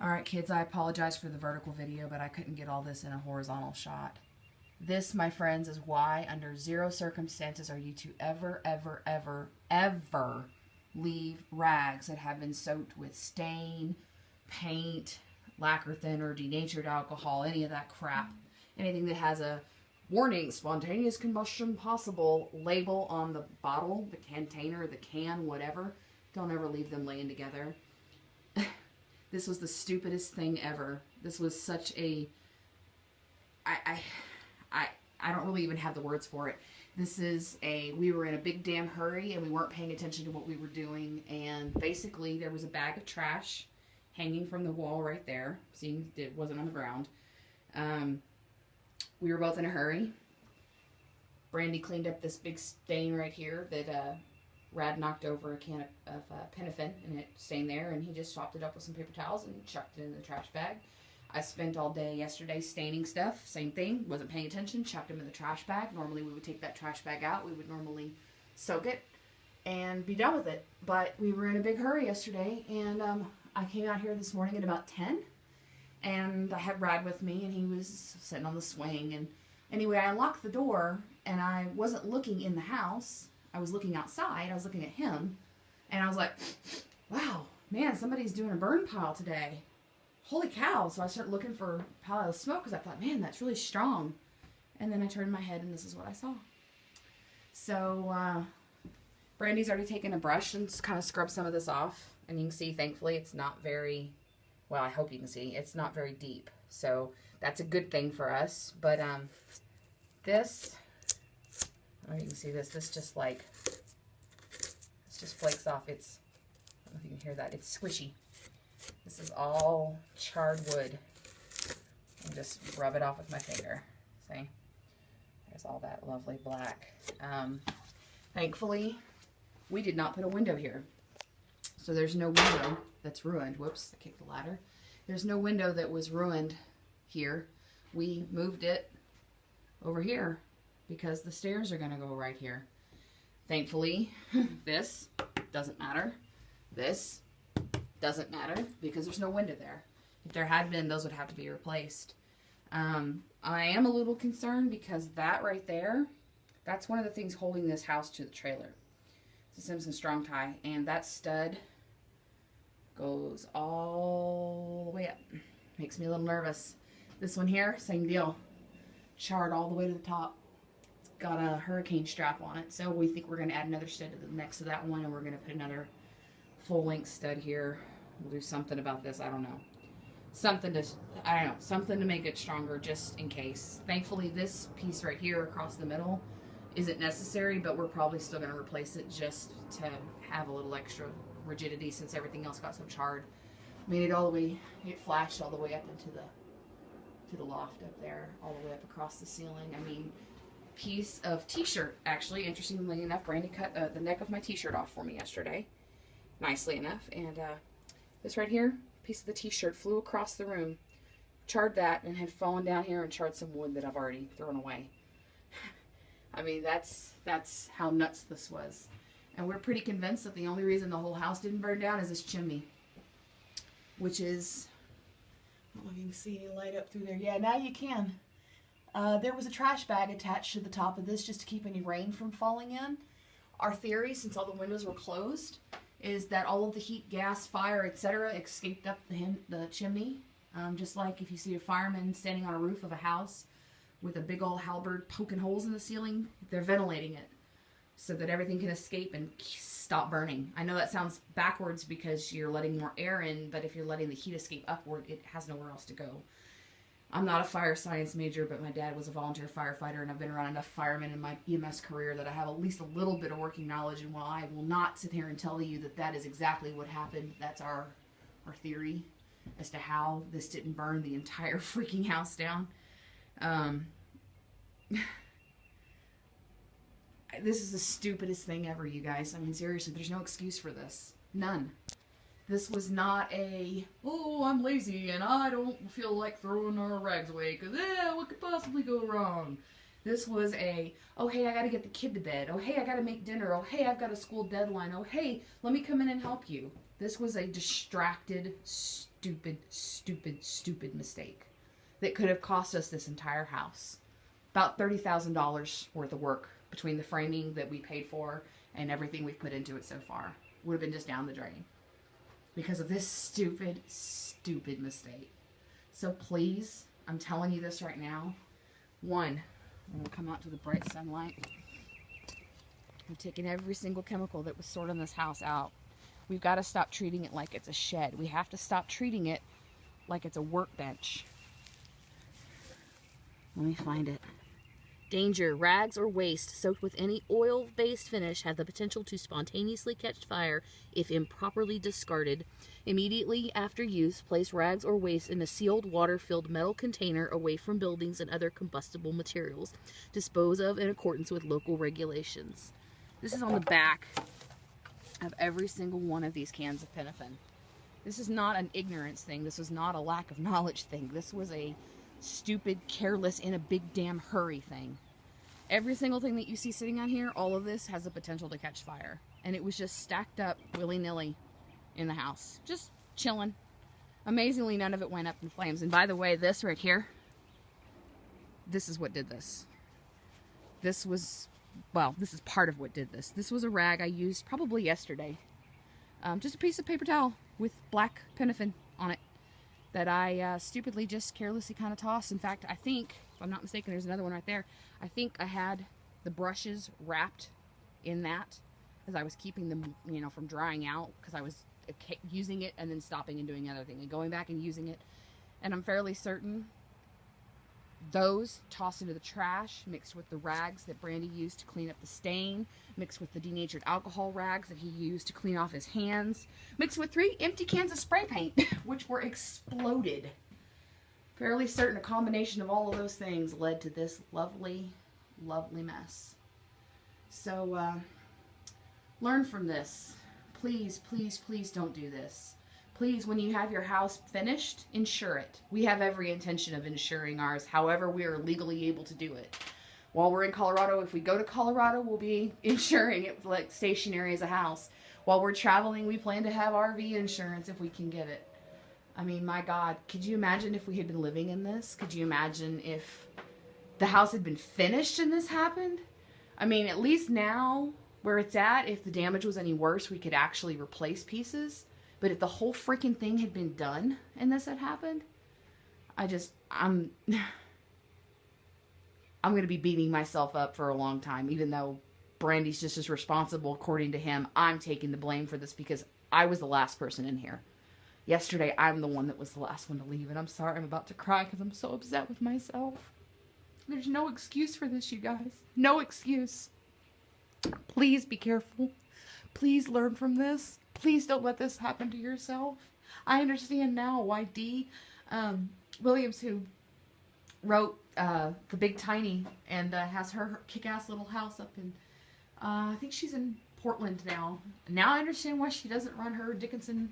Alright kids, I apologize for the vertical video, but I couldn't get all this in a horizontal shot. This, my friends, is why under zero circumstances are you to ever, ever, ever, ever leave rags that have been soaked with stain, paint, lacquer thinner, denatured alcohol, any of that crap. Anything that has a warning, spontaneous combustion possible label on the bottle, the container, the can, whatever. Don't ever leave them laying together. This was the stupidest thing ever. This was such a... I don't really even have the words for it. This is we were in a big damn hurry and we weren't paying attention to what we were doing. And basically there was a bag of trash hanging from the wall right there. Seeing it wasn't on the ground. We were both in a hurry. Brandy cleaned up this big stain right here that Rad knocked over a can of Penafin, and it stained there, and he just swapped it up with some paper towels and chucked it in the trash bag. I spent all day yesterday staining stuff. Same thing. Wasn't paying attention. Chucked them in the trash bag. Normally we would take that trash bag out. We would normally soak it and be done with it. But we were in a big hurry yesterday, and I came out here this morning at about 10, and I had Rad with me, and he was sitting on the swing. And anyway, I unlocked the door, and I wasn't looking in the house. I was looking outside. I was looking at him, and I was like, wow, man, somebody's doing a burn pile today. Holy cow. So I started looking for a pile of smoke because I thought, man, that's really strong. And then I turned my head, and this is what I saw. So Brandy's already taken a brush and kind of scrubbed some of this off. And you can see, thankfully, it's not very, well, I hope you can see, it's not very deep. So that's a good thing for us. But this... I don't know if you can see this. This just like, this just flakes off. It's, I don't know if you can hear that. It's squishy. This is all charred wood. And just rub it off with my finger. See? There's all that lovely black. Thankfully, we did not put a window here. So there's no window that's ruined. Whoops, I kicked the ladder. There's no window that was ruined here. We moved it over here, because the stairs are going to go right here. Thankfully, this doesn't matter. This doesn't matter because there's no window there. If there had been, those would have to be replaced. I am a little concerned because that right there, that's one of the things holding this house to the trailer. It's a Simpson strong tie, and that stud goes all the way up. Makes me a little nervous. This one here, same deal. Charred all the way to the top. Got a hurricane strap on it, so we think we're going to add another stud to the next to that one, and we're going to put another full-length stud here. We'll do something about this. I don't know. Something to make it stronger just in case. Thankfully, this piece right here across the middle isn't necessary, but we're probably still going to replace it just to have a little extra rigidity since everything else got so charred. Made it all the way, it flashed all the way up into the loft up there, all the way up across the ceiling. I mean, piece of t-shirt, actually, interestingly enough, Brandy cut the neck of my t-shirt off for me yesterday, nicely enough, and this right here, piece of the t-shirt flew across the room, charred that, and had fallen down here and charred some wood that I've already thrown away. I mean, that's how nuts this was, and we're pretty convinced that the only reason the whole house didn't burn down is this chimney, which is, I don't know if you can see any light up through there. Yeah, now you can. There was a trash bag attached to the top of this just to keep any rain from falling in. Our theory, since all the windows were closed, is that all of the heat, gas, fire, etc. escaped up the chimney. Just like if you see a fireman standing on a roof of a house with a big old halberd poking holes in the ceiling, they're ventilating it so that everything can escape and stop burning. I know that sounds backwards because you're letting more air in, but if you're letting the heat escape upward, it has nowhere else to go. I'm not a fire science major, but my dad was a volunteer firefighter, and I've been around enough firemen in my EMS career that I have at least a little bit of working knowledge, and while I will not sit here and tell you that that is exactly what happened, that's our theory as to how this didn't burn the entire freaking house down. This is the stupidest thing ever, you guys. I mean, seriously, there's no excuse for this. None. This was not a, oh, I'm lazy and I don't feel like throwing our rags away because, what could possibly go wrong? This was a, oh, hey, I got to get the kid to bed. Oh, hey, I got to make dinner. Oh, hey, I've got a school deadline. Oh, hey, let me come in and help you. This was a distracted, stupid stupid, stupid, stupid mistake that could have cost us this entire house. About $30,000 worth of work between the framing that we paid for and everything we've put into it so far. Would have been just down the drain because of this stupid, stupid mistake. So please, I'm telling you this right now. One, I'm going to come out to the bright sunlight. I'm taking every single chemical that was stored in this house out. We've got to stop treating it like it's a shed. We have to stop treating it like it's a workbench. Let me find it. Danger. Rags or waste soaked with any oil-based finish have the potential to spontaneously catch fire if improperly discarded. Immediately after use, place rags or waste in a sealed, water-filled metal container away from buildings and other combustible materials. Dispose of in accordance with local regulations. This is on the back of every single one of these cans of Penafin. This is not an ignorance thing. This is not a lack of knowledge thing. This was a stupid, careless, in a big damn hurry thing. Every single thing that you see sitting on here, all of this has the potential to catch fire. And it was just stacked up willy-nilly in the house. Just chilling. Amazingly, none of it went up in flames. And by the way, this right here, this is what did this. This was, well, this is part of what did this. This was a rag I used probably yesterday. Just a piece of paper towel with black Penafin on it that I stupidly just carelessly kind of tossed. In fact, I think, if I'm not mistaken, there's another one right there. I think I had the brushes wrapped in that as I was keeping them, you know, from drying out, because I was using it and then stopping and doing another thing and going back and using it. And I'm fairly certain those tossed into the trash, mixed with the rags that Brandy used to clean up the stain, mixed with the denatured alcohol rags that he used to clean off his hands, mixed with 3 empty cans of spray paint, which were exploded. Fairly certain a combination of all of those things led to this lovely, lovely mess. So, learn from this. Please, please, please don't do this. Please, when you have your house finished, insure it. We have every intention of insuring ours, however we are legally able to do it. While we're in Colorado, if we go to Colorado, we'll be insuring it like stationary as a house. While we're traveling, we plan to have RV insurance if we can get it. I mean, my God, could you imagine if we had been living in this? Could you imagine if the house had been finished and this happened? I mean, at least now, where it's at, if the damage was any worse, we could actually replace pieces. But if the whole freaking thing had been done and this had happened, I'm going to be beating myself up for a long time, even though Brandy's just as responsible. According to him, I'm taking the blame for this because I was the last person in here. Yesterday, I'm the one that was the last one to leave, and I'm sorry, I'm about to cry because I'm so upset with myself. There's no excuse for this, you guys. No excuse. Please be careful. Please learn from this. Please don't let this happen to yourself. I understand now why Dee Williams, who wrote The Big Tiny and has her kick-ass little house up in, I think she's in Portland now. Now I understand why she doesn't run her Dickinson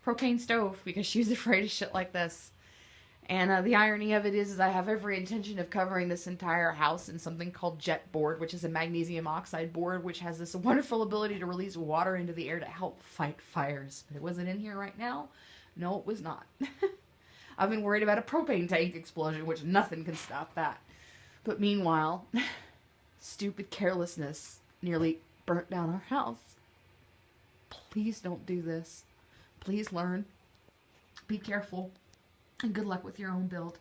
propane stove, because she's afraid of shit like this. And the irony of it is I have every intention of covering this entire house in something called jet board, which is a magnesium oxide board, which has this wonderful ability to release water into the air to help fight fires. But it wasn't in here right now. No, it was not. I've been worried about a propane tank explosion, which nothing can stop that. But meanwhile, stupid carelessness nearly burnt down our house. Please don't do this. Please learn. Be careful. And good luck with your own build.